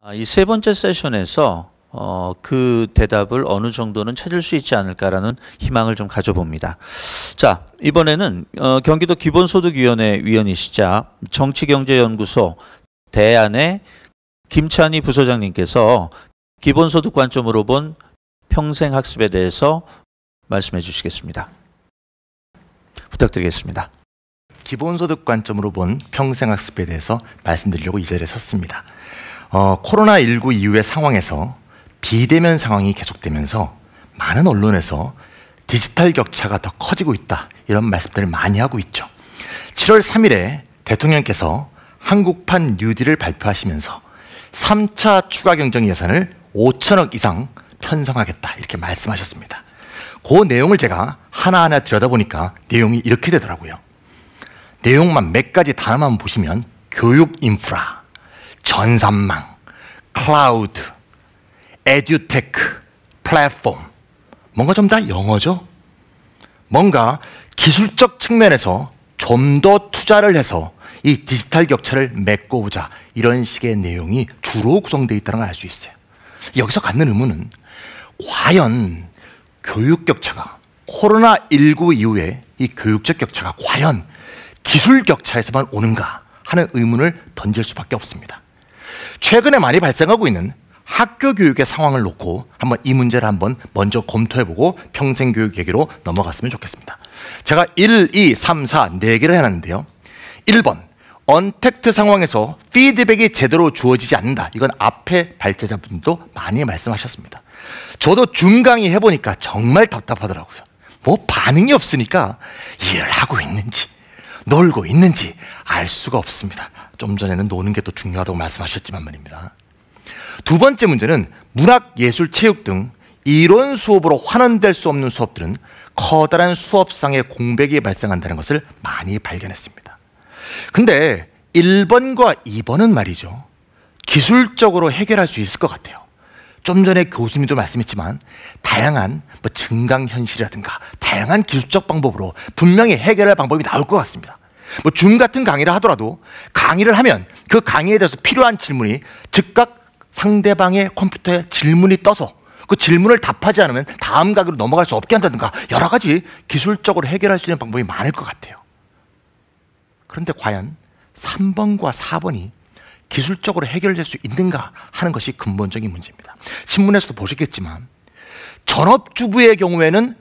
이 세 번째 세션에서 그 대답을 어느 정도는 찾을 수 있지 않을까라는 희망을 좀 가져봅니다. 자, 이번에는 경기도 기본소득위원회 위원이시자 정치경제연구소 대안의 김찬희 부소장님께서 기본소득 관점으로 본 평생학습에 대해서 말씀해 주시겠습니다. 부탁드리겠습니다. 기본소득 관점으로 본 평생학습에 대해서 말씀드리려고 이 자리에 섰습니다. 코로나19 이후의 상황에서 비대면 상황이 계속되면서 많은 언론에서 디지털 격차가 더 커지고 있다, 이런 말씀들을 많이 하고 있죠. 7월 3일에 대통령께서 한국판 뉴딜을 발표하시면서 3차 추가 경정 예산을 5천억 이상 편성하겠다, 이렇게 말씀하셨습니다. 그 내용을 제가 하나하나 들여다보니까 내용이 이렇게 되더라고요. 내용만 몇 가지 단어만 보시면 교육 인프라, 전산망, 클라우드, 에듀테크, 플랫폼, 뭔가 좀 다 영어죠? 뭔가 기술적 측면에서 좀 더 투자를 해서 이 디지털 격차를 메꿔보자, 이런 식의 내용이 주로 구성되어 있다는 걸 알 수 있어요. 여기서 갖는 의문은 과연 교육 격차가, 코로나19 이후에 이 교육적 격차가 과연 기술 격차에서만 오는가 하는 의문을 던질 수밖에 없습니다. 최근에 많이 발생하고 있는 학교 교육의 상황을 놓고 한번 이 문제를 한번 먼저 검토해보고 평생교육 얘기로 넘어갔으면 좋겠습니다. 제가 1, 2, 3, 4 4개를 해놨는데요. 1번, 언택트 상황에서 피드백이 제대로 주어지지 않는다. 이건 앞에 발제자분도 많이 말씀하셨습니다. 저도 줌 강의 해보니까 정말 답답하더라고요. 뭐 반응이 없으니까 일을 하고 있는지 놀고 있는지 알 수가 없습니다. 좀 전에는 노는 게 더 중요하다고 말씀하셨지만 말입니다. 두 번째 문제는 문학, 예술, 체육 등 이론 수업으로 환원될 수 없는 수업들은 커다란 수업상의 공백이 발생한다는 것을 많이 발견했습니다. 근데 1번과 2번은 말이죠, 기술적으로 해결할 수 있을 것 같아요. 좀 전에 교수님도 말씀했지만 다양한 증강현실이라든가 다양한 기술적 방법으로 분명히 해결할 방법이 나올 것 같습니다. 줌 같은 강의를 하더라도 강의를 하면 그 강의에 대해서 필요한 질문이 즉각 상대방의 컴퓨터에 질문이 떠서 그 질문을 답하지 않으면 다음 강의로 넘어갈 수 없게 한다든가 여러 가지 기술적으로 해결할 수 있는 방법이 많을 것 같아요. 그런데 과연 3번과 4번이 기술적으로 해결될 수 있는가 하는 것이 근본적인 문제입니다. 신문에서도 보셨겠지만 전업주부의 경우에는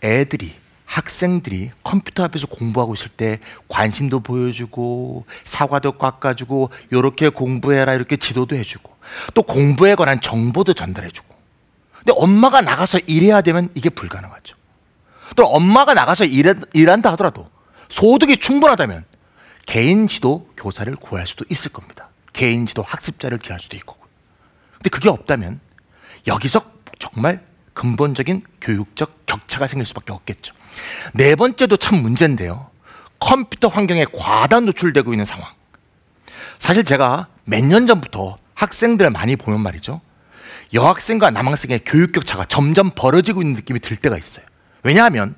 애들이, 학생들이 컴퓨터 앞에서 공부하고 있을 때 관심도 보여주고 사과도 깎아주고 이렇게 공부해라 이렇게 지도도 해주고 또 공부에 관한 정보도 전달해주고, 근데 엄마가 나가서 일해야 되면 이게 불가능하죠. 또 엄마가 나가서 일한다 하더라도 소득이 충분하다면 개인 지도 교사를 구할 수도 있을 겁니다. 개인 지도 학습자를 기할 수도 있고. 근데 그게 없다면 여기서 정말 근본적인 교육적 격차가 생길 수밖에 없겠죠. 네 번째도 참 문제인데요. 컴퓨터 환경에 과다 노출되고 있는 상황. 사실 제가 몇 년 전부터 학생들을 많이 보면 말이죠, 여학생과 남학생의 교육 격차가 점점 벌어지고 있는 느낌이 들 때가 있어요. 왜냐하면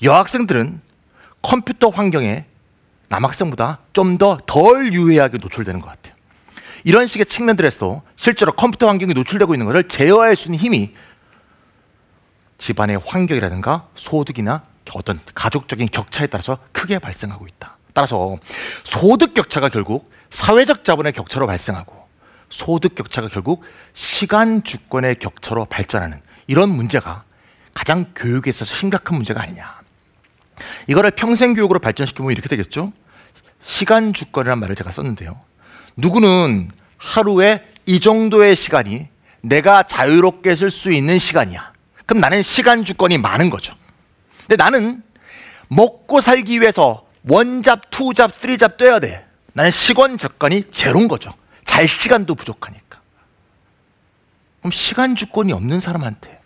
여학생들은 컴퓨터 환경에 남학생보다 좀 더 덜 유해하게 노출되는 것 같아요. 이런 식의 측면들에서도 실제로 컴퓨터 환경에 노출되고 있는 것을 제어할 수 있는 힘이 집안의 환경이라든가 소득이나 어떤 가족적인 격차에 따라서 크게 발생하고 있다. 따라서 소득 격차가 결국 사회적 자본의 격차로 발생하고 소득 격차가 결국 시간 주권의 격차로 발전하는 이런 문제가 가장 교육에 있어서 심각한 문제가 아니냐. 이거를 평생교육으로 발전시키면 이렇게 되겠죠. 시간 주권이라는 말을 제가 썼는데요. 누구는 하루에 이 정도의 시간이 내가 자유롭게 쓸 수 있는 시간이야. 그럼 나는 시간 주권이 많은 거죠. 근데 나는 먹고 살기 위해서 원잡, 투잡, 쓰리잡 떼야 돼. 나는 시간 주권이 제로인 거죠. 잘 시간도 부족하니까. 그럼 시간 주권이 없는 사람한테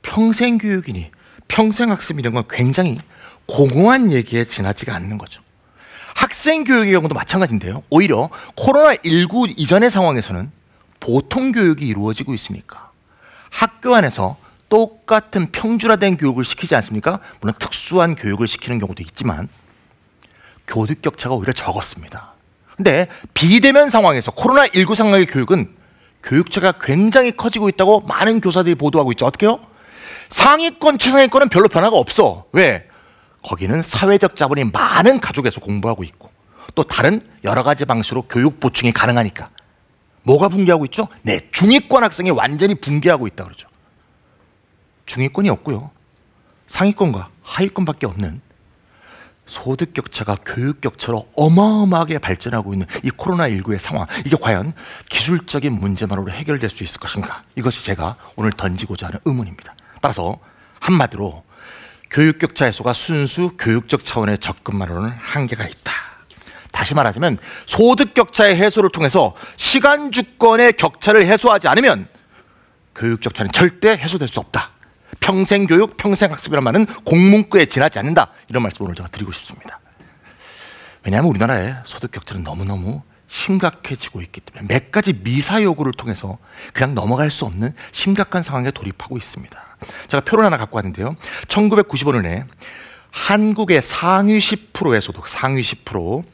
평생교육이니 평생학습 이런 건 굉장히 공허한 얘기에 지나지가 않는 거죠. 학생교육의 경우도 마찬가지인데요. 오히려 코로나19 이전의 상황에서는 보통 교육이 이루어지고 있으니까 학교 안에서 똑같은 평준화된 교육을 시키지 않습니까? 물론 특수한 교육을 시키는 경우도 있지만 교육 격차가 오히려 적었습니다. 근데 비대면 상황에서 코로나19 상황의 교육은 교육차가 굉장히 커지고 있다고 많은 교사들이 보도하고 있죠. 어떻게요? 상위권, 최상위권은 별로 변화가 없어. 왜? 거기는 사회적 자본이 많은 가족에서 공부하고 있고 또 다른 여러 가지 방식으로 교육 보충이 가능하니까. 뭐가 붕괴하고 있죠? 네, 중위권 학생이 완전히 붕괴하고 있다 그러죠. 중위권이 없고요. 상위권과 하위권밖에 없는 소득 격차가 교육 격차로 어마어마하게 발전하고 있는 이 코로나19의 상황, 이게 과연 기술적인 문제만으로 해결될 수 있을 것인가? 이것이 제가 오늘 던지고자 하는 의문입니다. 따라서 한마디로 교육 격차 해소가 순수 교육적 차원의 접근만으로는 한계가 있다. 다시 말하자면 소득 격차의 해소를 통해서 시간 주권의 격차를 해소하지 않으면 교육 격차는 절대 해소될 수 없다. 평생 교육, 평생 학습이란 말은 공문구에 지나지 않는다. 이런 말씀을 오늘 제가 드리고 싶습니다. 왜냐하면 우리나라의 소득 격차는 너무너무 심각해지고 있기 때문에 몇 가지 미사 요구를 통해서 그냥 넘어갈 수 없는 심각한 상황에 돌입하고 있습니다. 제가 표를 하나 갖고 왔는데요. 1995년에 한국의 상위 10%의 소득, 상위 10%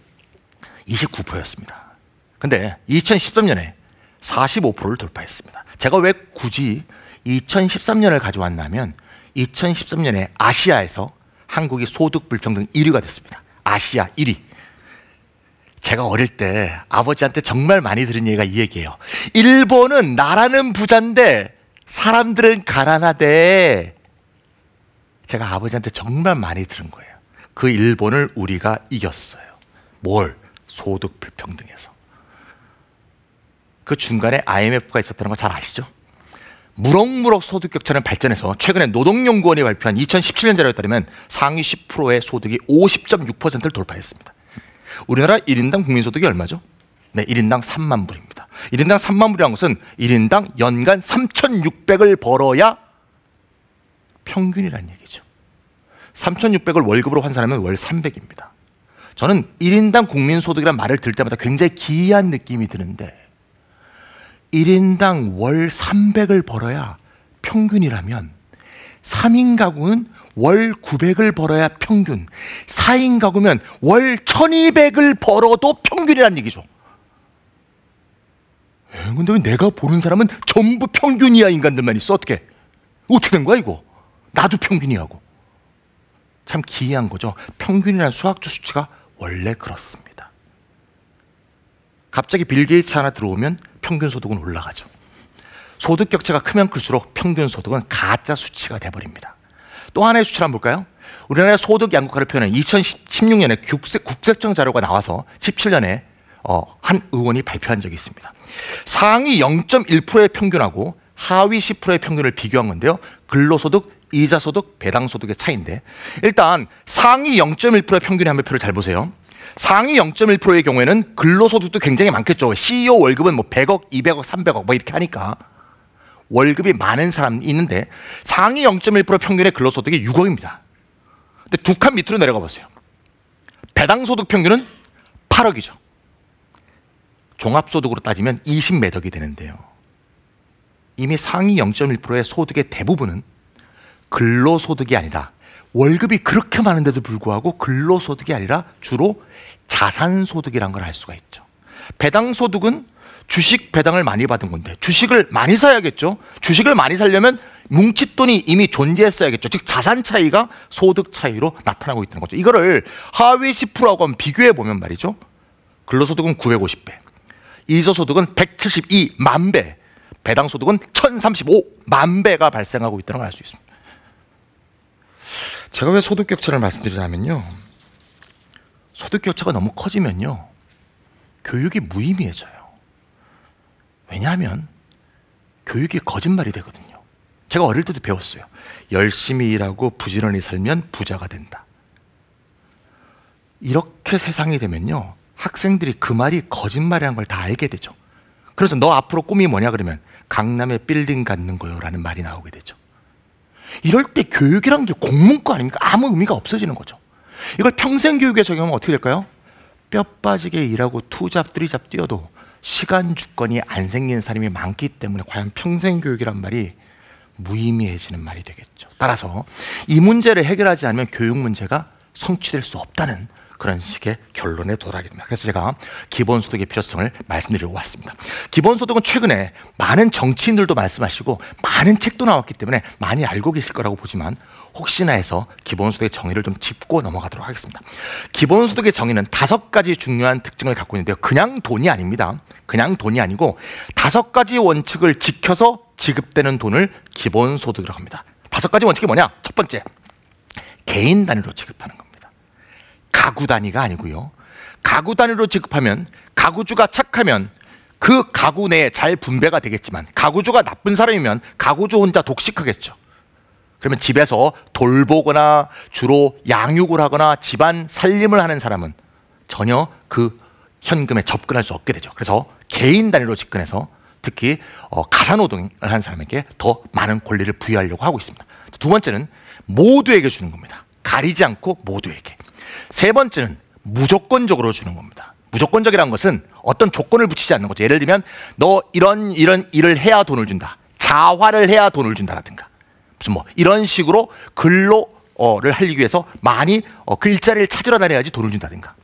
29%였습니다. 근데 2013년에 45%를 돌파했습니다. 제가 왜 굳이 2013년을 가져왔냐면 2013년에 아시아에서 한국이 소득 불평등 1위가 됐습니다. 아시아 1위. 제가 어릴 때 아버지한테 정말 많이 들은 얘기가 이 얘기예요. 일본은 나라는 부자인데 사람들은 가난하대. 제가 아버지한테 정말 많이 들은 거예요. 그 일본을 우리가 이겼어요. 뭘? 소득 불평등에서. 그 중간에 IMF가 있었다는 거 잘 아시죠? 무럭무럭 소득 격차는 발전해서 최근에 노동연구원이 발표한 2017년 자료에 따르면 상위 10%의 소득이 50.6%를 돌파했습니다. 우리나라 1인당 국민소득이 얼마죠? 네, 1인당 3만 불입니다. 1인당 3만 불이라는 것은 1인당 연간 3,600을 벌어야 평균이라는 얘기죠. 3,600을 월급으로 환산하면 월 300입니다. 저는 1인당 국민소득이라는 말을 들을 때마다 굉장히 기이한 느낌이 드는데 1인당 월 300을 벌어야 평균이라면 3인 가구는 월 900을 벌어야 평균, 4인 가구면 월 1200을 벌어도 평균이라는 얘기죠. 근데 왜 내가 보는 사람은 전부 평균이야? 인간들만 있어. 어떻게 된 거야 이거? 나도 평균이하고. 참 기이한 거죠. 평균이라는 수학적 수치가 원래 그렇습니다. 갑자기 빌 게이츠 하나 들어오면 평균 소득은 올라가죠. 소득 격차가 크면 클수록 평균 소득은 가짜 수치가 돼버립니다. 또 하나의 수치를 한번 볼까요? 우리나라의 소득 양극화를 표현한 2016년에 국세청 자료가 나와서 17년에 한 의원이 발표한 적이 있습니다. 상위 0.1%의 평균하고 하위 10%의 평균을 비교한 건데요. 근로소득, 이자소득, 배당소득의 차이인데 일단 상위 0.1%의 평균의 한 표를 잘 보세요. 상위 0.1%의 경우에는 근로소득도 굉장히 많겠죠. CEO 월급은 뭐 100억, 200억, 300억 뭐 이렇게 하니까 월급이 많은 사람이 있는데 상위 0.1% 평균의 근로소득이 6억입니다. 근데 두 칸 밑으로 내려가 보세요. 배당소득 평균은 8억이죠. 종합소득으로 따지면 20몇 억이 되는데요. 이미 상위 0.1%의 소득의 대부분은 근로소득이 아니라 월급이 그렇게 많은데도 불구하고 근로소득이 아니라 주로 자산소득이라는 걸 알 수가 있죠. 배당소득은 주식 배당을 많이 받은 건데 주식을 많이 사야겠죠. 주식을 많이 사려면 뭉칫돈이 이미 존재했어야겠죠. 즉 자산 차이가 소득 차이로 나타나고 있다는 거죠. 이거를 하위 10%하고 한번 비교해 보면 말이죠. 근로소득은 950배, 이자소득은 172만 배, 배당소득은 1035만 배가 발생하고 있다는 걸 알 수 있습니다. 제가 왜 소득 격차를 말씀드리냐면요. 소득 격차가 너무 커지면요. 교육이 무의미해져요. 왜냐하면 교육이 거짓말이 되거든요. 제가 어릴 때도 배웠어요. 열심히 일하고 부지런히 살면 부자가 된다. 이렇게 세상이 되면요. 학생들이 그 말이 거짓말이라는 걸 다 알게 되죠. 그래서 너 앞으로 꿈이 뭐냐 그러면 강남에 빌딩 갖는 거요 라는 말이 나오게 되죠. 이럴 때 교육이란 게 공문과 아닙니까? 아무 의미가 없어지는 거죠. 이걸 평생 교육에 적용하면 어떻게 될까요? 뼈 빠지게 일하고 투잡, 쓰리잡 뛰어도 시간 주권이 안 생긴 사람이 많기 때문에 과연 평생 교육이란 말이 무의미해지는 말이 되겠죠. 따라서 이 문제를 해결하지 않으면 교육 문제가 성취될 수 없다는 그런 식의 결론에 도달하게 됩니다. 그래서 제가 기본소득의 필요성을 말씀드리고 왔습니다. 기본소득은 최근에 많은 정치인들도 말씀하시고 많은 책도 나왔기 때문에 많이 알고 계실 거라고 보지만 혹시나 해서 기본소득의 정의를 좀 짚고 넘어가도록 하겠습니다. 기본소득의 정의는 5가지 중요한 특징을 갖고 있는데요. 그냥 돈이 아닙니다. 그냥 돈이 아니고 5가지 원칙을 지켜서 지급되는 돈을 기본소득이라고 합니다. 5가지 원칙이 뭐냐? 첫 번째, 개인 단위로 지급하는 겁니다. 가구 단위가 아니고요. 가구 단위로 지급하면 가구주가 착하면 그 가구 내에 잘 분배가 되겠지만 가구주가 나쁜 사람이면 가구주 혼자 독식하겠죠. 그러면 집에서 돌보거나 주로 양육을 하거나 집안 살림을 하는 사람은 전혀 그 현금에 접근할 수 없게 되죠. 그래서 개인 단위로 집근해서 특히 가사노동을 하는 사람에게 더 많은 권리를 부여하려고 하고 있습니다. 두 번째는 모두에게 주는 겁니다. 가리지 않고 모두에게. 세 번째는 무조건적으로 주는 겁니다. 무조건적이라는 것은 어떤 조건을 붙이지 않는 거죠. 예를 들면 너 이런 일을 해야 돈을 준다. 자활을 해야 돈을 준다라든가 무슨 뭐 이런 식으로 근로를 하기 위해서 많이 그 일자리를 찾으러 다녀야지 돈을 준다든가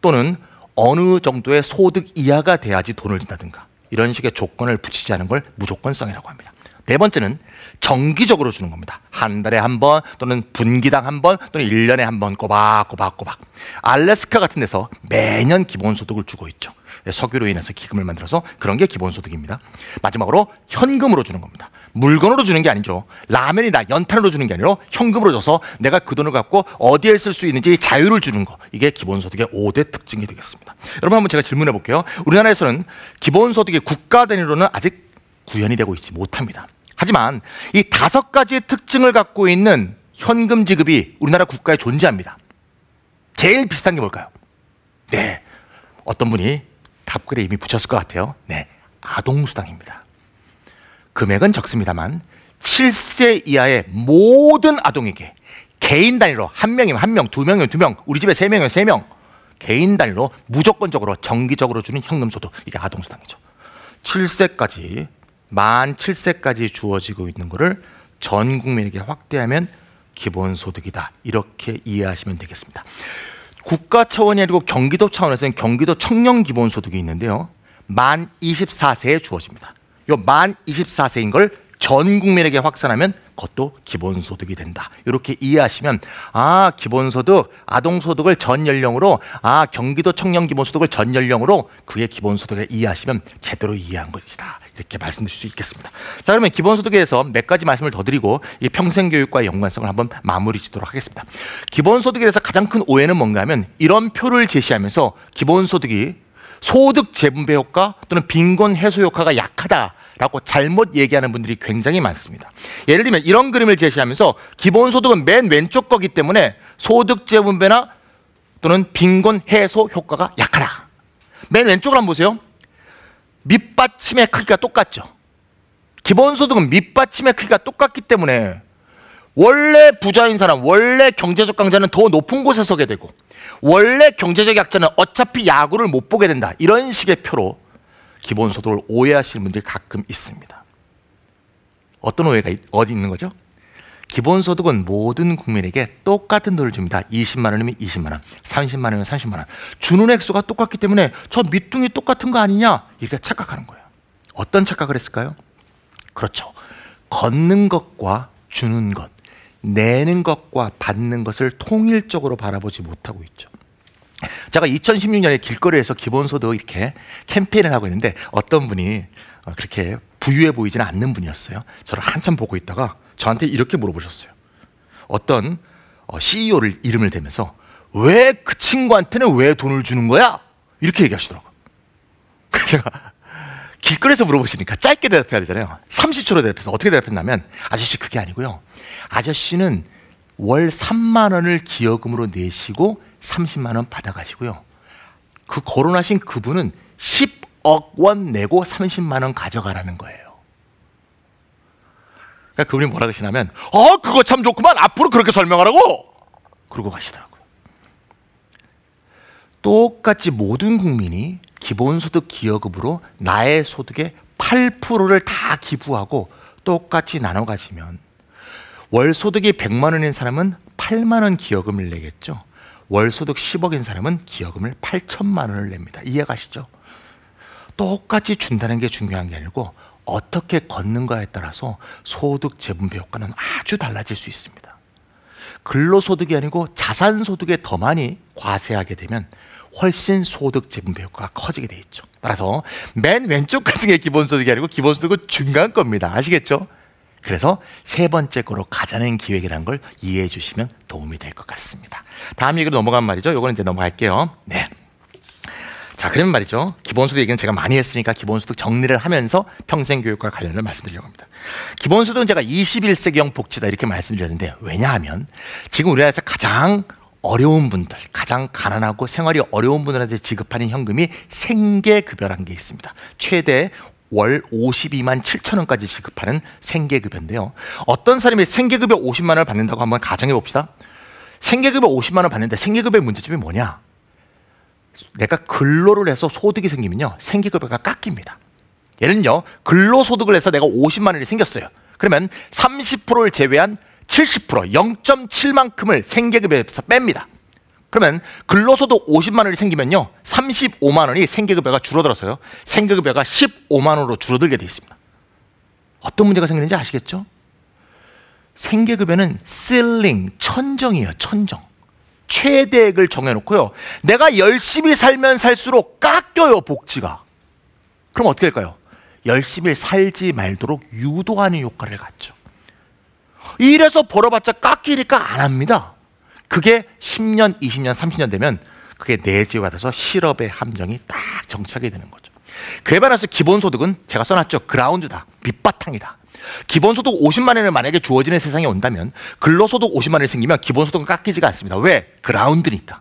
또는 어느 정도의 소득 이하가 돼야지 돈을 준다든가 이런 식의 조건을 붙이지 않은 걸 무조건성이라고 합니다. 네 번째는 정기적으로 주는 겁니다. 한 달에 한 번 또는 분기당 한 번 또는 1년에 한 번 꼬박꼬박. 알래스카 같은 데서 매년 기본소득을 주고 있죠. 석유로 인해서 기금을 만들어서 그런 게 기본소득입니다. 마지막으로 현금으로 주는 겁니다. 물건으로 주는 게 아니죠. 라면이나 연탄으로 주는 게 아니라 현금으로 줘서 내가 그 돈을 갖고 어디에 쓸 수 있는지 자유를 주는 거. 이게 기본소득의 5대 특징이 되겠습니다. 여러분 한번 제가 질문해 볼게요. 우리나라에서는 기본소득이 국가 단위로는 아직 구현이 되고 있지 못합니다. 하지만 이 5가지의 특징을 갖고 있는 현금 지급이 우리나라 국가에 존재합니다. 제일 비슷한 게 뭘까요? 네, 어떤 분이 답글에 이미 붙였을 것 같아요. 네, 아동수당입니다. 금액은 적습니다만 7세 이하의 모든 아동에게 개인 단위로 1명이면 1명, 2명이면 2명, 우리 집에 3명이면 3명 개인 단위로 무조건적으로 정기적으로 주는 현금소득, 이게 아동수당이죠. 7세까지 만 7세까지 주어지고 있는 것을 전 국민에게 확대하면 기본소득이다, 이렇게 이해하시면 되겠습니다. 국가 차원이 아니고 경기도 차원에서는 경기도 청년 기본소득이 있는데요, 만 24세에 주어집니다. 요 만 24세인 걸 전 국민에게 확산하면 그것도 기본소득이 된다, 이렇게 이해하시면 기본소득, 아동소득을 전 연령으로, 경기도 청년 기본소득을 전 연령으로, 그게 기본소득을 이해하시면 제대로 이해한 것이다, 이렇게 말씀드릴 수 있겠습니다. 자, 그러면 기본소득에 대해서 몇 가지 말씀을 더 드리고 이 평생교육과의 연관성을 한번 마무리 짓도록 하겠습니다. 기본소득에 대해서 가장 큰 오해는 뭔가 하면 이런 표를 제시하면서 기본소득이 소득 재분배 효과 또는 빈곤 해소 효과가 약하다라고 잘못 얘기하는 분들이 굉장히 많습니다. 예를 들면 이런 그림을 제시하면서 기본소득은 맨 왼쪽 거기 때문에 소득 재분배나 또는 빈곤 해소 효과가 약하다. 맨 왼쪽을 한번 보세요. 밑받침의 크기가 똑같죠. 기본소득은 밑받침의 크기가 똑같기 때문에 원래 부자인 사람, 원래 경제적 강자는 더 높은 곳에 서게 되고 원래 경제적 약자는 어차피 야구를 못 보게 된다, 이런 식의 표로 기본소득을 오해하시는 분들이 가끔 있습니다. 어떤 오해가 어디 있는 거죠? 기본소득은 모든 국민에게 똑같은 돈을 줍니다. 20만 원이면 20만 원, 30만 원이면 30만 원. 주는 액수가 똑같기 때문에 저 밑둥이 똑같은 거 아니냐, 이렇게 착각하는 거예요. 어떤 착각을 했을까요? 그렇죠. 걷는 것과 주는 것, 내는 것과 받는 것을 통일적으로 바라보지 못하고 있죠. 제가 2016년에 길거리에서 기본소득 이렇게 캠페인을 하고 있는데 어떤 분이 그렇게 부유해 보이지는 않는 분이었어요. 저를 한참 보고 있다가 저한테 이렇게 물어보셨어요. 어떤 CEO를 이름을 대면서 왜 그 친구한테는 왜 돈을 주는 거야? 이렇게 얘기하시더라고요. 제가 길거리에서 물어보시니까 짧게 대답해야 되잖아요. 30초로 대답해서 어떻게 대답했냐면, 아저씨 그게 아니고요, 아저씨는 월 3만 원을 기여금으로 내시고 30만 원 받아가시고요, 그 거론하신 그분은 10억 원 내고 30만 원 가져가라는 거예요. 그러니까 그분이 뭐라 그러시냐면 그거 참 좋구만, 앞으로 그렇게 설명하라고, 그러고 가시더라고요. 똑같이 모든 국민이 기본소득 기여금으로 나의 소득의 8%를 다 기부하고 똑같이 나눠 가지면 월 소득이 100만 원인 사람은 8만 원 기여금을 내겠죠. 월 소득 10억인 사람은 기여금을 8천만 원을 냅니다. 이해가시죠? 똑같이 준다는 게 중요한 게 아니고 어떻게 걷는가에 따라서 소득 재분배 효과는 아주 달라질 수 있습니다. 근로소득이 아니고 자산소득에 더 많이 과세하게 되면 훨씬 소득 재분배 효과가 커지게 돼 있죠. 따라서 맨 왼쪽 같은 게 기본소득이 아니고 기본소득은 중간 겁니다. 아시겠죠? 그래서 세 번째 거로 가자는 기획이라는 걸 이해해 주시면 도움이 될 것 같습니다. 다음 얘기로 넘어간 말이죠. 요거는 이제 넘어갈게요. 네. 자, 그러면 말이죠. 기본소득 얘기는 제가 많이 했으니까 기본소득 정리를 하면서 평생교육과 관련을 말씀드리려고 합니다. 기본소득은 제가 21세기형 복지다 이렇게 말씀드렸는데, 왜냐하면 지금 우리나라에서 가장 어려운 분들, 가장 가난하고 생활이 어려운 분들한테 지급하는 현금이 생계급여라는 게 있습니다. 최대 월 52만 7천 원까지 지급하는 생계급여인데요. 어떤 사람이 생계급여 50만 원을 받는다고 한번 가정해 봅시다. 생계급여 50만 원 받는데 생계급여의 문제점이 뭐냐? 내가 근로를 해서 소득이 생기면요, 생계급여가 깎입니다. 예를 들어 근로소득을 해서 내가 50만 원이 생겼어요. 그러면 30%를 제외한 70%, 0.7만큼을 생계급여에서 뺍니다. 그러면 근로소득 50만 원이 생기면요, 35만 원이 생계급여가 줄어들어서요, 생계급여가 15만 원으로 줄어들게 돼 있습니다. 어떤 문제가 생기는지 아시겠죠? 생계급여는 실링, 천정이에요. 천정. 최대액을 정해놓고요, 내가 열심히 살면 살수록 깎여요, 복지가. 그럼 어떻게 될까요? 열심히 살지 말도록 유도하는 효과를 갖죠. 이래서 벌어봤자 깎이니까 안 합니다. 그게 10년, 20년, 30년 되면 그게 내재화 돼서 실업의 함정이 딱 정착이 되는 거죠. 그에 반해서 기본소득은 제가 써놨죠. 그라운드다, 밑바탕이다. 기본소득 50만 원을 만약에 주어지는 세상이 온다면 근로소득 50만 원이 생기면 기본소득은 깎이지가 않습니다. 왜? 그라운드니까.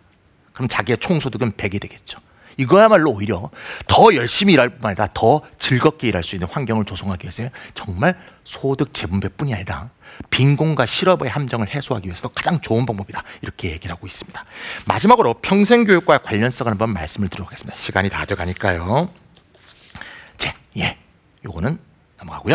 그럼 자기의 총소득은 100이 되겠죠. 이거야말로 오히려 더 열심히 일할 뿐만 아니라 더 즐겁게 일할 수 있는 환경을 조성하기 위해서 정말 소득 재분배뿐이 아니라 빈곤과 실업의 함정을 해소하기 위해서도 가장 좋은 방법이다, 이렇게 얘기를 하고 있습니다. 마지막으로 평생교육과 관련성을 한번 말씀을 드려보겠습니다. 시간이 다 돼가니까요. 요거는 넘어가고요.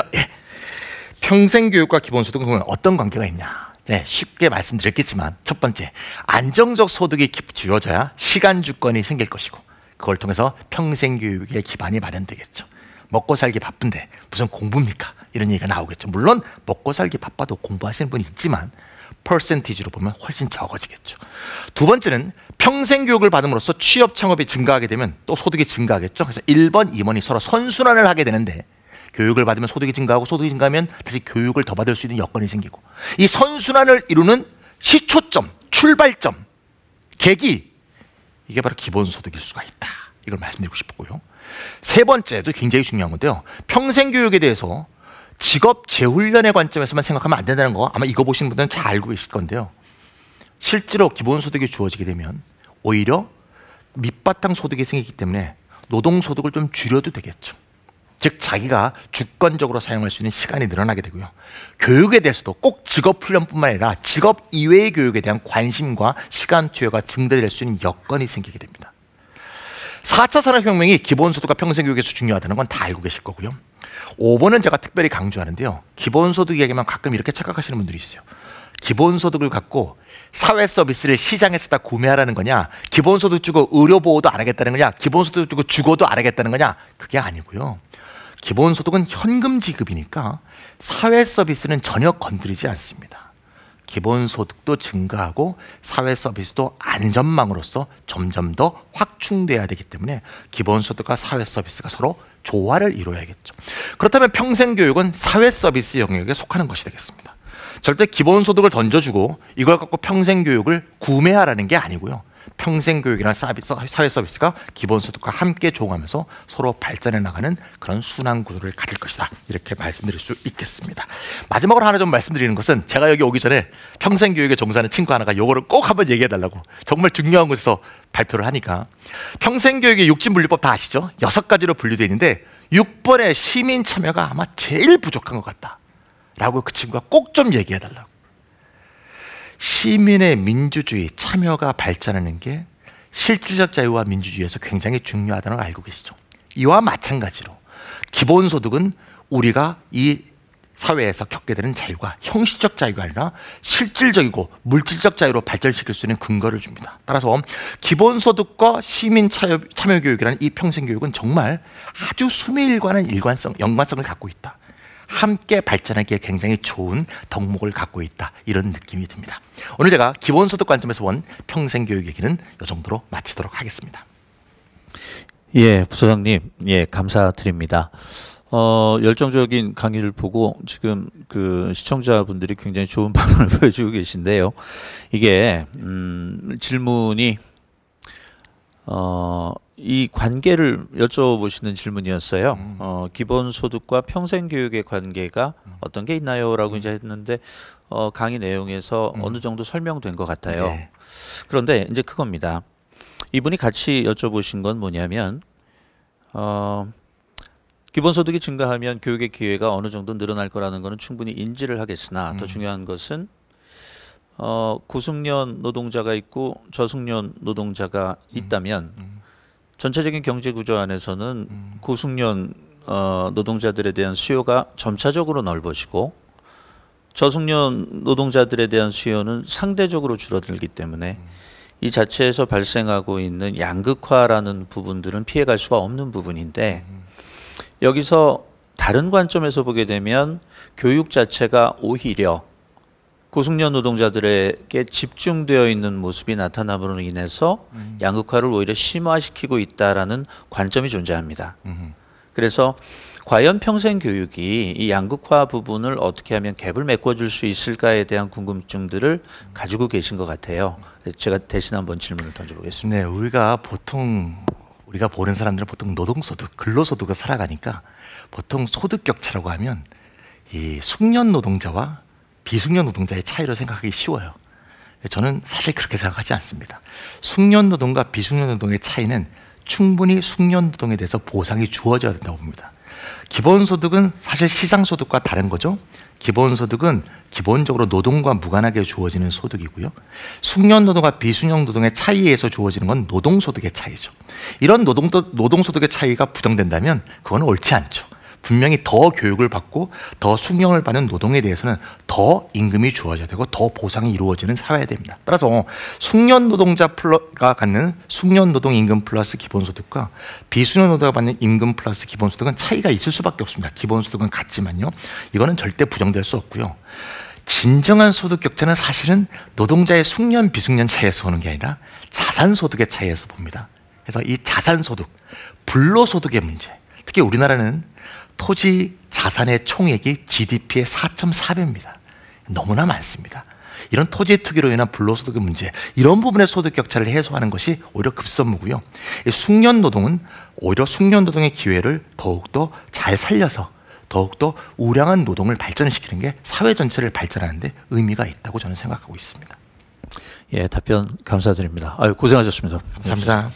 평생교육과 기본소득은 어떤 관계가 있냐? 쉽게 말씀드렸겠지만, 첫 번째, 안정적 소득이 주어져야 시간 주권이 생길 것이고, 그걸 통해서 평생교육의 기반이 마련되겠죠. 먹고 살기 바쁜데 무슨 공부입니까? 이런 얘기가 나오겠죠. 물론 먹고 살기 바빠도 공부하시는 분이 있지만 퍼센티지로 보면 훨씬 적어지겠죠. 두 번째는 평생교육을 받음으로써 취업 창업이 증가하게 되면 또 소득이 증가하겠죠. 그래서 1번, 2번이 서로 선순환을 하게 되는데, 교육을 받으면 소득이 증가하고 소득이 증가하면 다시 교육을 더 받을 수 있는 여건이 생기고, 이 선순환을 이루는 시초점, 출발점, 계기, 이게 바로 기본소득일 수가 있다, 이걸 말씀드리고 싶고요. 세 번째도 굉장히 중요한 건데요, 평생교육에 대해서 직업 재훈련의 관점에서만 생각하면 안 된다는 거 아마 이거 보시는 분들은 잘 알고 계실 건데요, 실제로 기본소득이 주어지게 되면 오히려 밑바탕 소득이 생기기 때문에 노동소득을 좀 줄여도 되겠죠. 즉 자기가 주권적으로 사용할 수 있는 시간이 늘어나게 되고요, 교육에 대해서도 꼭 직업훈련뿐만 아니라 직업 이외의 교육에 대한 관심과 시간 투여가 증대될 수 있는 여건이 생기게 됩니다. 4차 산업혁명이 기본소득과 평생교육에서 중요하다는 건 다 알고 계실 거고요. 5번은 제가 특별히 강조하는데요, 기본소득 얘기만 가끔 이렇게 착각하시는 분들이 있어요. 기본소득을 갖고 사회서비스를 시장에서 다 구매하라는 거냐, 기본소득 주고 의료보호도 안 하겠다는 거냐, 기본소득 주고 주거도 안 하겠다는 거냐, 그게 아니고요. 기본소득은 현금 지급이니까 사회서비스는 전혀 건드리지 않습니다. 기본소득도 증가하고 사회서비스도 안전망으로서 점점 더 확충돼야 되기 때문에 기본소득과 사회서비스가 서로 조화를 이루어야겠죠. 그렇다면 평생교육은 사회서비스 영역에 속하는 것이 되겠습니다. 절대 기본소득을 던져주고 이걸 갖고 평생교육을 구매하라는 게 아니고요, 평생교육이나 사회서비스가 기본소득과 함께 조응하면서 서로 발전해 나가는 그런 순환 구조를 가질 것이다, 이렇게 말씀드릴 수 있겠습니다. 마지막으로 하나 좀 말씀드리는 것은, 제가 여기 오기 전에 평생교육에 종사하는 친구 하나가 요거를 꼭 한번 얘기해 달라고 정말 중요한 곳에서 발표를 하니까, 평생교육의 육진분류법 다 아시죠? 6가지로 분류되어 있는데 6번의 시민 참여가 아마 제일 부족한 것 같다 라고 그 친구가 꼭 좀 얘기해 달라고. 시민의 민주주의, 참여가 발전하는 게 실질적 자유와 민주주의에서 굉장히 중요하다는 걸 알고 계시죠? 이와 마찬가지로 기본소득은 우리가 이 사회에서 겪게 되는 자유가 형식적 자유가 아니라 실질적이고 물질적 자유로 발전시킬 수 있는 근거를 줍니다. 따라서 기본소득과 시민 참여 교육이라는 이 평생교육은 정말 아주 수미일과는 연관성을 갖고 있다. 함께 발전하기에 굉장히 좋은 덕목을 갖고 있다. 이런 느낌이 듭니다. 오늘 제가 기본소득 관점에서 본 평생교육 얘기는 이 정도로 마치도록 하겠습니다. 예, 부소장님, 예, 감사드립니다. 열정적인 강의를 보고 지금 그 시청자분들이 굉장히 좋은 반응을 보여주고 계신데요. 이게 질문이 이 관계를 여쭤보시는 질문이었어요. 기본소득과 평생교육의 관계가 어떤 게 있나요? 라고 이제 했는데 강의 내용에서 어느 정도 설명된 것 같아요. 네. 그런데 이제 그겁니다. 이분이 같이 여쭤보신 건 뭐냐면 기본소득이 증가하면 교육의 기회가 어느 정도 늘어날 거라는 것은 충분히 인지를 하겠으나 더 중요한 것은 고숙련 노동자가 있고 저숙련 노동자가 있다면 전체적인 경제 구조 안에서는 고숙련 노동자들에 대한 수요가 점차적으로 넓어지고 저숙련 노동자들에 대한 수요는 상대적으로 줄어들기 때문에 이 자체에서 발생하고 있는 양극화라는 부분들은 피해갈 수가 없는 부분인데 여기서 다른 관점에서 보게 되면 교육 자체가 오히려 고숙련 노동자들에게 집중되어 있는 모습이 나타남으로 인해서 양극화를 오히려 심화시키고 있다라는 관점이 존재합니다. 그래서 과연 평생교육이 이 양극화 부분을 어떻게 하면 갭을 메꿔줄 수 있을까에 대한 궁금증들을 가지고 계신 것 같아요. 제가 대신 한번 질문을 던져보겠습니다. 네, 우리가 보는 사람들은 보통 노동소득, 근로소득을 살아가니까 보통 소득 격차라고 하면 이 숙련 노동자와 비숙련 노동자의 차이로 생각하기 쉬워요. 저는 사실 그렇게 생각하지 않습니다. 숙련 노동과 비숙련 노동의 차이는 충분히 숙련 노동에 대해서 보상이 주어져야 된다고 봅니다. 기본소득은 사실 시장소득과 다른 거죠. 기본소득은 기본적으로 노동과 무관하게 주어지는 소득이고요. 숙련 노동과 비숙련 노동의 차이에서 주어지는 건 노동소득의 차이죠. 이런 노동소득의 차이가 부정된다면 그건 옳지 않죠. 분명히 더 교육을 받고 더 숙련을 받는 노동에 대해서는 더 임금이 주어져야 되고 더 보상이 이루어지는 사회가 됩니다. 따라서 숙련 노동자가 갖는 숙련 노동 임금 플러스 기본소득과 비숙련 노동자가 받는 임금 플러스 기본소득은 차이가 있을 수밖에 없습니다. 기본소득은 같지만요. 이거는 절대 부정될 수 없고요. 진정한 소득 격차는 사실은 노동자의 숙련 비숙련 차이에서 오는 게 아니라 자산소득의 차이에서 봅니다. 그래서 이 자산소득, 불로소득의 문제, 특히 우리나라는 토지 자산의 총액이 GDP의 4.4배입니다. 너무나 많습니다. 이런 토지 투기로 인한 불로소득의 문제, 이런 부분의 소득 격차를 해소하는 것이 오히려 급선무고요. 숙련 노동은 오히려 숙련 노동의 기회를 더욱더 잘 살려서 더욱더 우량한 노동을 발전시키는 게 사회 전체를 발전하는 데 의미가 있다고 저는 생각하고 있습니다. 예, 답변 감사드립니다. 아유, 고생하셨습니다. 감사합니다.